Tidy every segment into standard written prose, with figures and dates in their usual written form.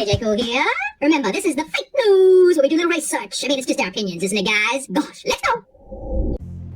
JJ Cool here. Remember, this is the fake news where we do a little research. I mean, it's just our opinions, isn't it, guys? Gosh, let's go.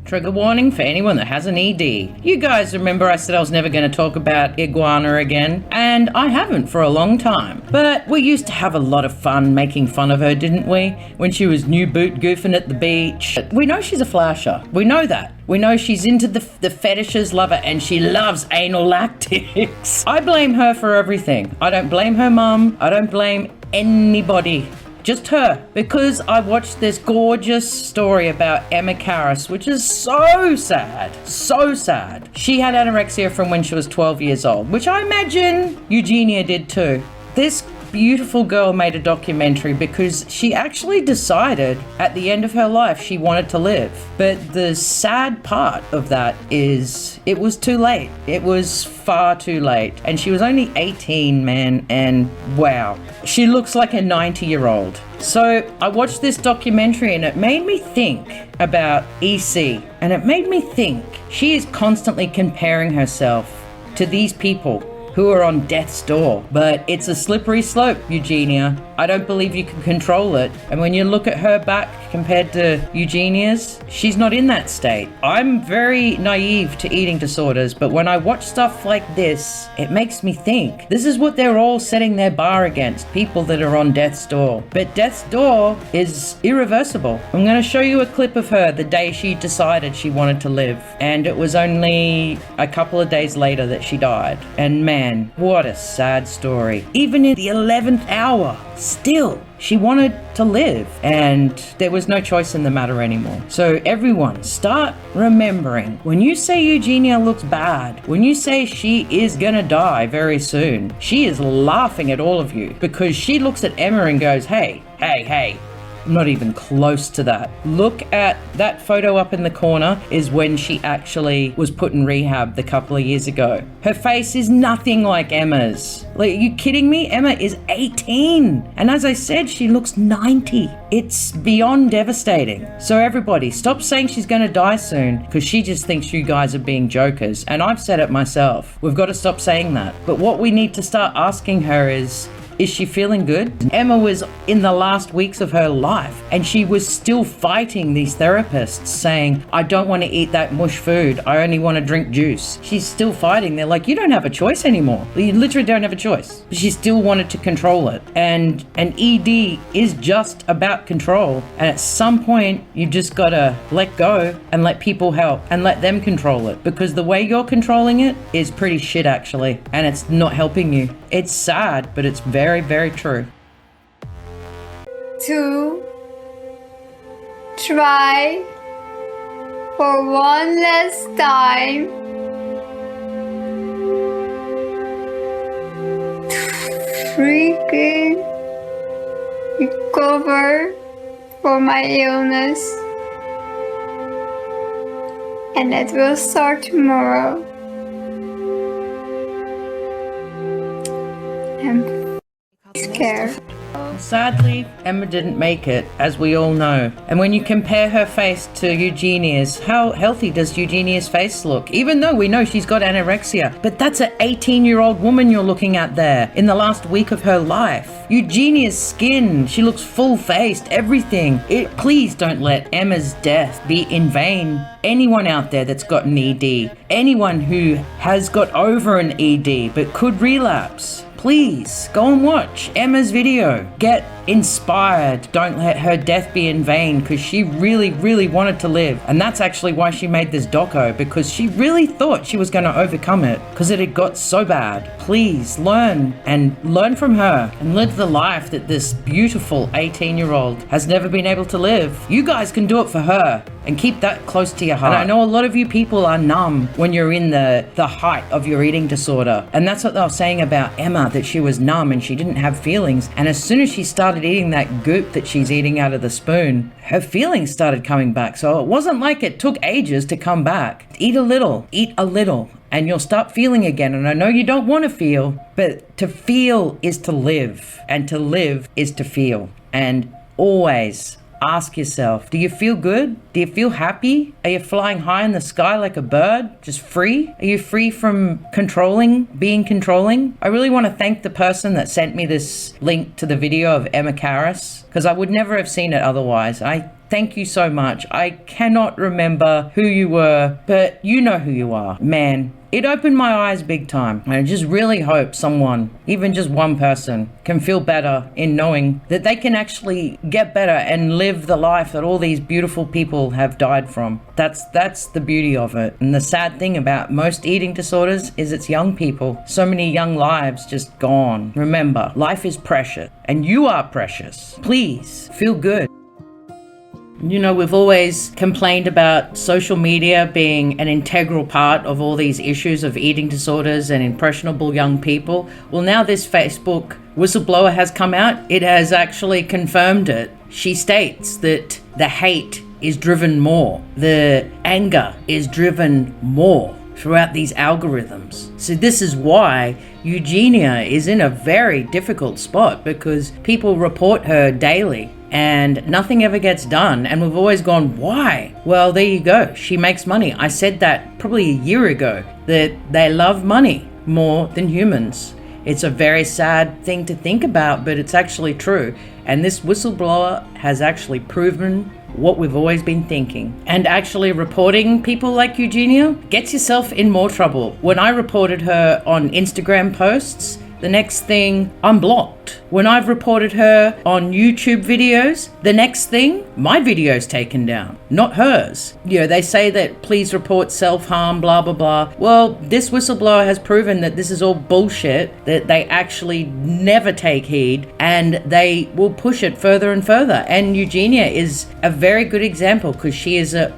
Trigger warning for anyone that has an ED. You guys remember I said I was never going to talk about Iguana again, and I haven't for a long time. But we used to have a lot of fun making fun of her, didn't we? When she was new boot goofing at the beach. We know she's a flasher. We know that. We know she's into the fetishes, lover, and she loves anal lactics. I blame her for everything. I don't blame her mum. I don't blame anybody. Just her, because I watched this gorgeous story about Emma Karras, which is so sad, so sad. She had anorexia from when she was 12 years old, which I imagine Eugenia did too. This beautiful girl made a documentary because she actually decided at the end of her life she wanted to live. But the sad part of that is it was too late. It was far too late. And she was only 18, man, and wow. She looks like a 90-year-old. So I watched this documentary and it made me think about EC. And it made me think she is constantly comparing herself to these people who are on death's door. But it's a slippery slope, Eugenia. I don't believe you can control it. And when you look at her back compared to Eugenia's, she's not in that state. I'm very naive to eating disorders, but when I watch stuff like this, it makes me think. This is what they're all setting their bar against, people that are on death's door. But death's door is irreversible. I'm gonna show you a clip of her the day she decided she wanted to live. And it was only a couple of days later that she died. And man, what a sad story. Even in the 11th hour, still, she wanted to live, and there was no choice in the matter anymore. So everyone, start remembering, when you say Eugenia looks bad, when you say she is gonna die very soon, she is laughing at all of you because she looks at Emma and goes, hey, not even close to that. Look at that photo up in the corner is when she actually was put in rehab a couple of years ago. Her face is nothing like Emma's. Like, are you kidding me? Emma is 18. And as I said, she looks 90. It's beyond devastating. So everybody, stop saying she's gonna die soon because she just thinks you guys are being jokers. And I've said it myself. We've got to stop saying that. But what we need to start asking her is she feeling good? Emma was in the last weeks of her life and she was still fighting these therapists saying, I don't want to eat that mush food. I only want to drink juice. She's still fighting. They're like, you don't have a choice anymore. You literally don't have a choice. But she still wanted to control it. And an ED is just about control. And at some point, you just got to let go and let people help and let them control it. Because the way you're controlling it is pretty shit, actually. And it's not helping you. It's sad, but it's very, very true. To try for one last time to freaking recover for my illness, and it will start tomorrow. I'm scared. Sadly, Emma didn't make it, as we all know. And when you compare her face to Eugenia's, how healthy does Eugenia's face look? Even though we know she's got anorexia, but that's an 18-year-old woman you're looking at there in the last week of her life. Eugenia's skin, she looks full-faced, everything. Please don't let Emma's death be in vain. Anyone out there that's got an ED, anyone who has got over an ED but could relapse, please go and watch Emma's video. Get inspired. Don't let her death be in vain, because she really, really wanted to live. And that's actually why she made this doco, because she really thought she was going to overcome it, because it had got so bad. Please learn from her and live the life that this beautiful 18-year-old has never been able to live. You guys can do it for her and keep that close to your heart. And I know a lot of you people are numb when you're in the height of your eating disorder. And that's what they were saying about Emma, that she was numb and she didn't have feelings. And as soon as she started eating that goop that she's eating out of the spoon, her feelings started coming back. So it wasn't like it took ages to come back. Eat a little, and you'll start feeling again. And I know you don't want to feel, but to feel is to live, and to live is to feel. And always ask yourself, do you feel good? Do you feel happy? Are you flying high in the sky like a bird, just free? Are you free from being controlling? I really want to thank the person that sent me this link to the video of Emma Karras, because I would never have seen it otherwise. I thank you so much. I cannot remember who you were, but you know who you are. Man, it opened my eyes big time. I just really hope someone, even just one person, can feel better in knowing that they can actually get better and live the life that all these beautiful people have died from. That's the beauty of it. And the sad thing about most eating disorders is it's young people. So many young lives just gone. Remember, life is precious and you are precious. Please feel good. You know, we've always complained about social media being an integral part of all these issues of eating disorders and impressionable young people. Well, now this Facebook whistleblower has come out. It has actually confirmed it. She states that the hate is driven more. The anger is driven more throughout these algorithms. So this is why Eugenia is in a very difficult spot, because people report her daily and nothing ever gets done. And we've always gone, why? Well, there you go. She makes money. I said that probably a year ago, that they love money more than humans. It's a very sad thing to think about, but it's actually true. And this whistleblower has actually proven what we've always been thinking. And actually reporting people like Eugenia gets yourself in more trouble. When I reported her on Instagram posts, the next thing, I'm blocked. When I've reported her on YouTube videos, the next thing, my video's taken down, not hers. You know, they say that please report self-harm, blah, blah, blah. Well, this whistleblower has proven that this is all bullshit, that they actually never take heed and they will push it further and further. And Eugenia is a very good example, because she is a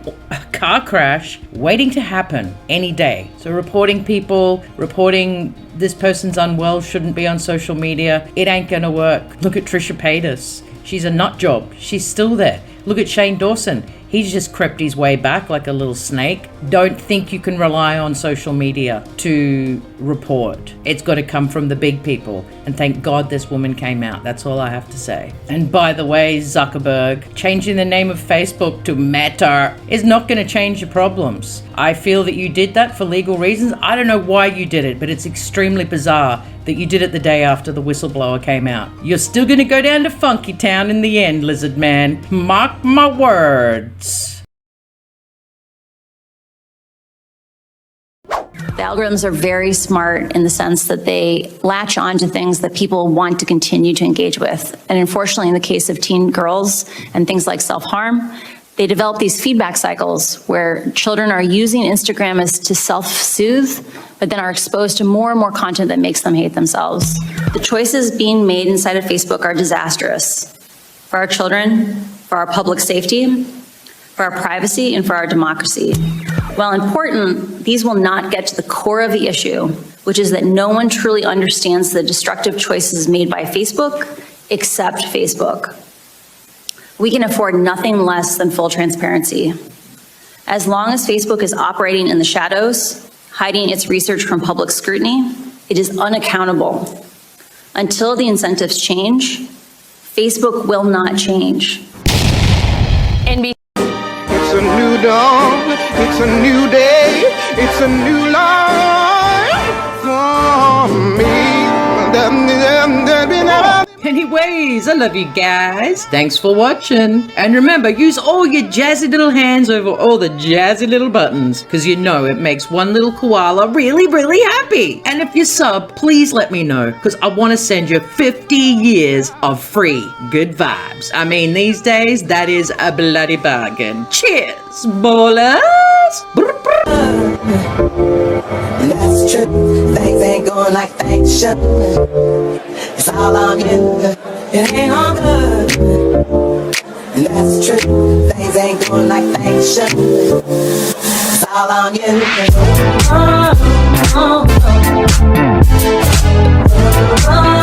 car crash waiting to happen any day. So reporting people, reporting this person's unwell, shouldn't be on social media, it ain't gonna work. Look at Trisha Paytas. She's a nut job. She's still there. Look at Shane Dawson. He's just crept his way back like a little snake. Don't think you can rely on social media to report. It's got to come from the big people. And thank God this woman came out. That's all I have to say. And by the way, Zuckerberg, changing the name of Facebook to Meta is not going to change your problems. I feel that you did that for legal reasons. I don't know why you did it, but it's extremely bizarre that you did it the day after the whistleblower came out. You're still going to go down to Funky Town in the end, Lizard Man. Mark my words. The algorithms are very smart in the sense that they latch on to things that people want to continue to engage with. And unfortunately, in the case of teen girls and things like self-harm, they develop these feedback cycles where children are using Instagram as to self-soothe, but then are exposed to more and more content that makes them hate themselves. The choices being made inside of Facebook are disastrous for our children, for our public safety, for our privacy, and for our democracy. While important, these will not get to the core of the issue, which is that no one truly understands the destructive choices made by Facebook except Facebook. We can afford nothing less than full transparency. As long as Facebook is operating in the shadows, hiding its research from public scrutiny, it is unaccountable. Until the incentives change, Facebook will not change. It's a new dawn, it's a new day, it's a new life for me. Anyways, I love you guys. Thanks for watching. And remember, use all your jazzy little hands over all the jazzy little buttons, because you know it makes one little koala really, really happy. And if you sub, please let me know, because I want to send you 50 years of free good vibes. I mean, these days, that is a bloody bargain. Cheers, ballers. That's true. Things ain't going like things should. It's all on you. It ain't all good. That's true. Things ain't going like things should. It's all on you. Oh, oh, oh. Oh,